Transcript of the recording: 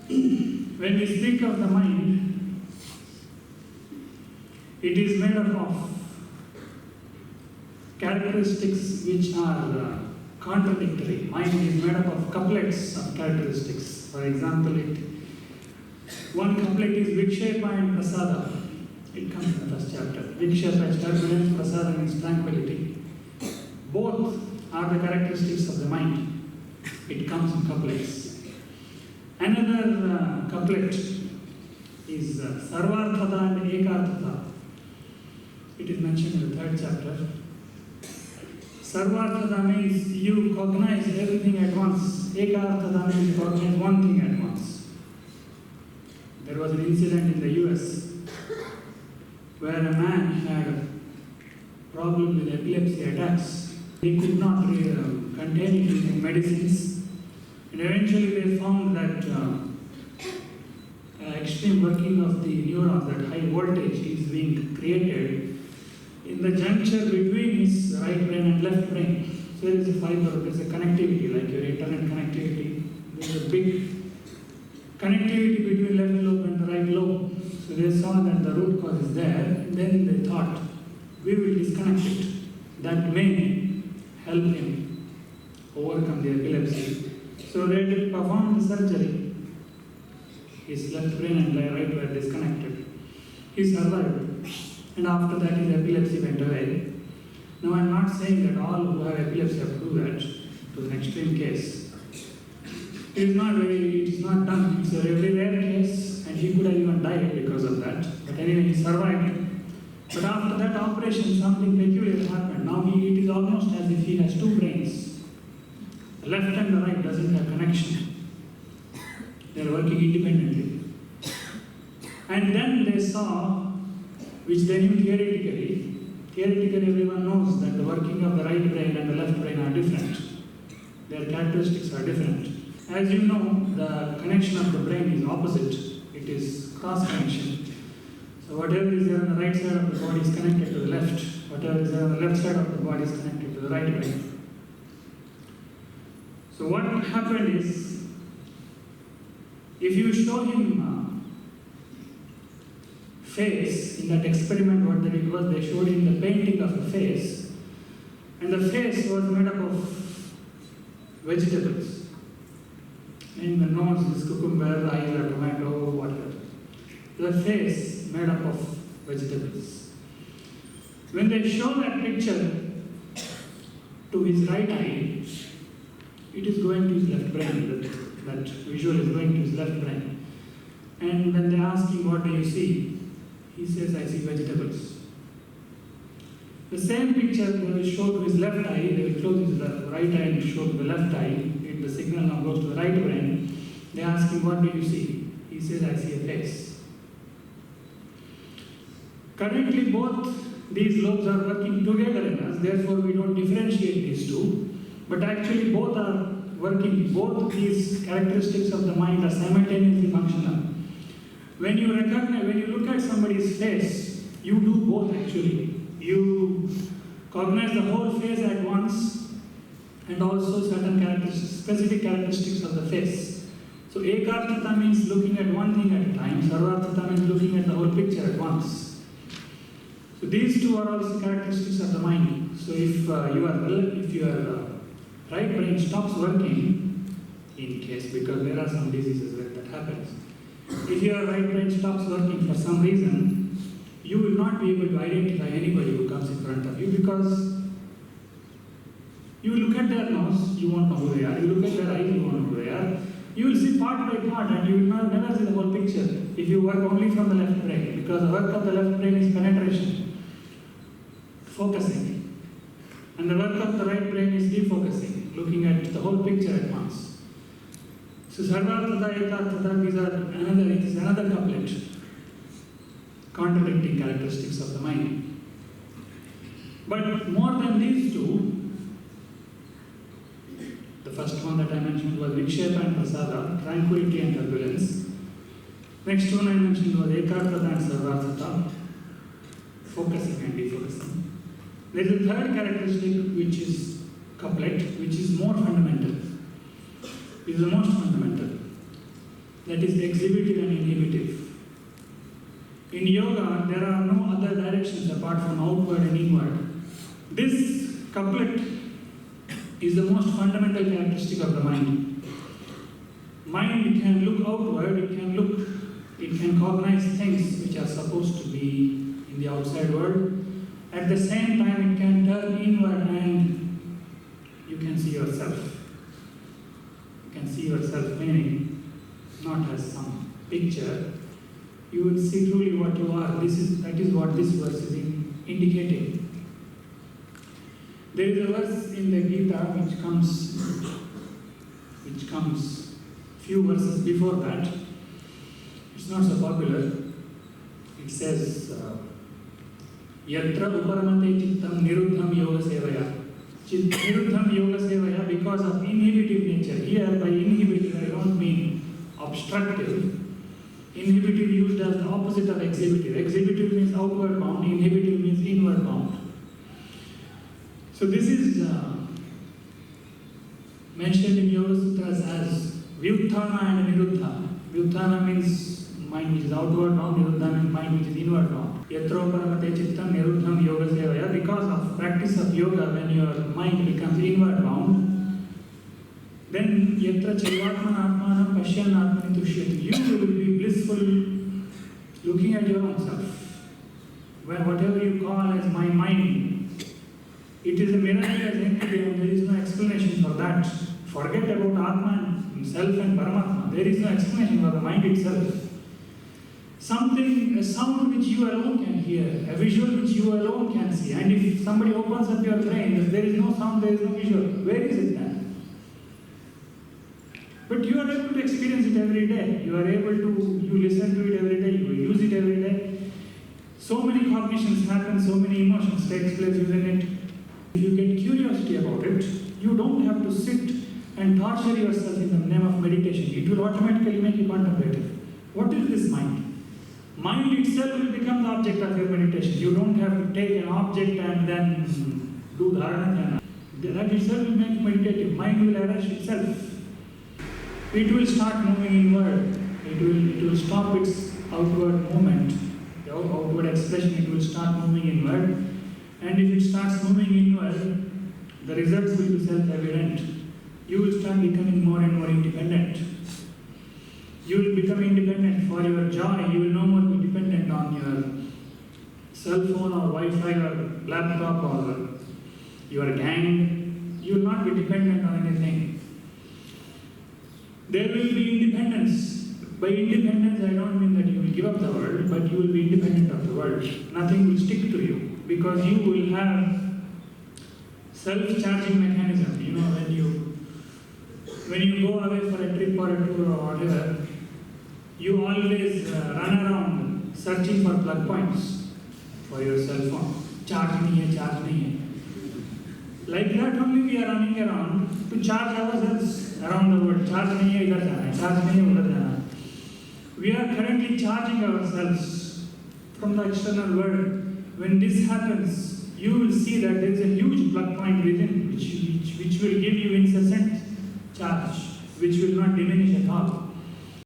When we speak of the mind, it is made up of characteristics which are contradictory. Mind is made up of couplets of characteristics. For example, one couplet is Vikshepa and Prasada. It comes in the first chapter. Vikshepa is turbulence, Prasada means tranquility. Both are the characteristics of the mind. It comes in couplets. Another couplet is Sarvarthata and Ekarthata. It is mentioned in the third chapter. Sarvarthata means you cognize everything at once. Ekarthata means you cognize one thing at once. There was an incident in the US where a man had a problem with epilepsy attacks. He could not contain it using medicines. And eventually they found that extreme working of the neurons, that high voltage is being created in the juncture between his right brain and left brain. So there is a fiber, there is a connectivity, like your internet connectivity. There is a big connectivity between left lobe and the right lobe. So they saw that the root cause is there, and then they thought, we will disconnect it. That may help him overcome the epilepsy. So they did perform the surgery. His left brain and right were disconnected. He survived. And after that his epilepsy went away. Now I am not saying that all who have epilepsy have to do that. It was an extreme case. It is not done. It's a very rare case, and he could have even died because of that. But anyway, he survived. But after that operation, something peculiar happened. Now it is almost as if he has two brains. The left and the right doesn't have connection. They are working independently. And then they saw, which they knew theoretically. Theoretically, everyone knows that the working of the right brain and the left brain are different. Their characteristics are different. As you know, the connection of the brain is opposite. It is cross connection. So whatever is there on the right side of the body is connected to the left. Whatever is there on the left side of the body is connected to the right brain. So what happened is, if you show him face in that experiment, what they did was they showed him the painting of a face, and the face was made up of vegetables. In the nose is cucumber, eyes are tomato, whatever. The face made up of vegetables. When they show that picture to his right eye, it is going to his left brain. That visual is going to his left brain. And when they ask him, what do you see? He says, I see vegetables. The same picture they will show to his left eye, they will close his right eye and show to the left eye. If the signal now goes to the right brain, they ask him, what do you see? He says, I see a face. Currently, both these lobes are working together in us, therefore we don't differentiate these two. But actually, both are working, both these characteristics of the mind are simultaneously functional. When you look at somebody's face, you do both actually. You cognize the whole face at once and also certain specific characteristics of the face. So ekarthata means looking at one thing at a time, sarvarthata means looking at the whole picture at once. So these two are also characteristics of the mind. So if your right brain stops working, in case, because there are some diseases where that happens, if your right brain stops working for some reason, you will not be able to identify anybody who comes in front of you, because you look at their nose, you won't know who they are. You look at their eyes, you won't know who they are. You will see part by part and you will never see the whole picture if you work only from the left brain, because the work of the left brain is penetration, focusing. And the work of the right brain is defocusing, looking at the whole picture at once. So sarvarthata, ekarthata, these are another couplet, contradicting characteristics of the mind. But more than these two, the first one that I mentioned was vikshepa and prasada, tranquility and turbulence. Next one I mentioned was ekarthata and sarvarthata, focusing and defocusing. There is a third characteristic which is couplet, which is more fundamental. It is the most fundamental. that is exhibitive and inhibitive. In yoga, there are no other directions apart from outward and inward. This couplet is the most fundamental characteristic of the mind. Mind can look outward, it can cognize things which are supposed to be in the outside world. At the same time, it can turn inward and you can see yourself. You can see yourself, meaning not as some picture. You will see truly what you are. That is what this verse is indicating. There is a verse in the Gita which comes few verses before that. It's not so popular. It says, Yatra uparamate chittam niruddham yoga sevaya. Niruddham yoga sevaya, because of inhibitive nature. Here by inhibitive I don't mean obstructive. Inhibitive used as the opposite of exhibitive. Exhibitive means outward bound, inhibitive means inward bound. So this is mentioned in Yoga Sutras as Vyutthana and Niruddha. Vyutthana means mind which is outward bound, Niruddha means mind which is inward bound. Yatro paramate chittam niruddham yoga sevaya. Because of practice of yoga, when your mind becomes inward bound, then yatra chaivatman atmanam pashyan atmani tushyati. You will be blissful looking at your own self. When whatever you call as my mind, it is a miraculous entity and there is no explanation for that. Forget about Atma and self and Paramatma. There is no explanation for the mind itself. A sound which you alone can hear, a visual which you alone can see. And if somebody opens up your brain, if there is no sound, there is no visual. Where is it then? But you are able to experience it every day. You listen to it every day, you use it every day. So many cognitions happen, so many emotions take place within it. If you get curiosity about it, you don't have to sit and torture yourself in the name of meditation. It will automatically make you contemplative. What is this mind? Mind itself will become the object of your meditation. You don't have to take an object and then do dharana. That itself will make you meditative. Mind will arrest itself. It will start moving inward. It will stop its outward movement. The outward expression, it will start moving inward. And if it starts moving inward, the results will be self-evident. You will start becoming more and more independent. You will become independent for your joy. You will no more be dependent on your cell phone or Wi-Fi or laptop or your gang. You will not be dependent on anything. There will be independence. By independence, I don't mean that you will give up the world, but you will be independent of the world. Nothing will stick to you because you will have self-charging mechanism. You know, when you go away for a trip or a tour or whatever, you always run around searching for plug points for your cell phone. Charge nahi hai. Like that only we are running around to charge ourselves around the world. Charge nahi hai, idhar jana hai. Charge nahi hai, udhar jana hai. We are currently charging ourselves from the external world. When this happens, you will see that there is a huge plug point within which will give you incessant charge, which will not diminish at all.